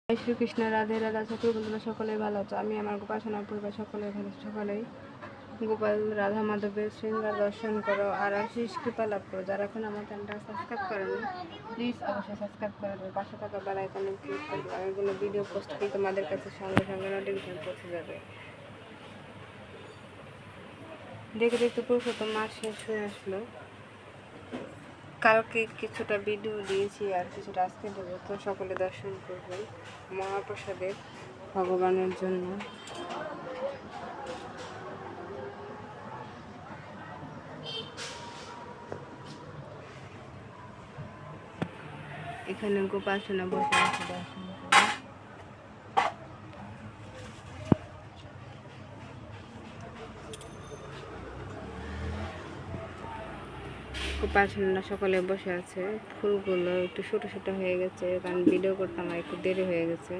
জয় শ্রীকৃষ্ণ, রাধে রাধা। সকল বন্ধুরা সকলেই ভালো আছো। আমি আমার গোপাসনার পরিবার সকলেই ভালো। সকলেই গোপাল রাধা মাধবের শৃঙ্গার দর্শন করো আর আশিস কৃপা লাভ করো। যারা এখন আমার চ্যানেলটা সাবস্ক্রাইব করেনি প্লিজ অবশ্যই সাবস্ক্রাইব করে দেবে, পাশে থাকা বেল আইকনে ক্লিক করে দেবে। আমি কোনো ভিডিও পোস্ট করি তোমাদের কাছে সঙ্গে সঙ্গে নোটিফিকেশন পৌঁছে যাবে। দেখে দেখতে পুরুষোত্তম মাস শেষ হয়ে আসলো। কালকে কিছুটা ভিডিও দিয়েছি আর কিছুটা আজকে দেবো, তো সকলে দর্শন করবেন মহাপ্রসাদের ভগবানের জন্য। এখানে গোপাল সোনা বসে আছে, দর্শন করবেন। গোপাল সোনা সকলে বসে আছে। ফুলগুলো একটু ছোটো ছোটো হয়ে গেছে, কারণ ভিডিও করতে আমার একটু দেরি হয়ে গেছে।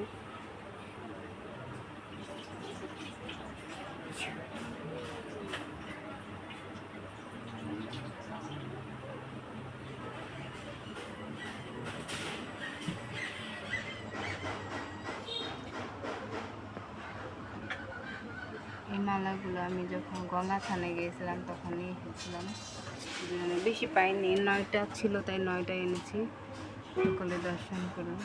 এই মালাগুলো আমি যখন গঙ্গা থানে গিয়েছিলাম তখনই এসেছিলাম, বেশি পাইনি, 9টা ছিল তাই 9টা এনেছি। সকলে দর্শন করুন।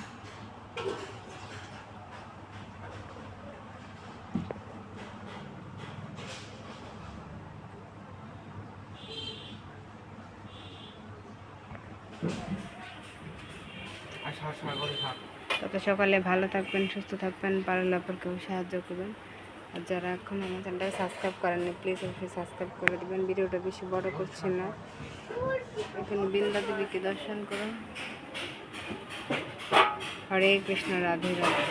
তবে সকালে ভালো থাকবেন, সুস্থ থাকবেন, পারলে অপরকেও সাহায্য করবেন। আর যারা এখন আমার চ্যানেলটা সাবস্ক্রাইব করেননি প্লিজ অবশ্যই সাবস্ক্রাইব করে দেবেন। ভিডিওটা বেশি বড় করছি না। এখানে বৃন্দা দেবীকে দর্শন করুন। হরে কৃষ্ণ, রাধে রাধে।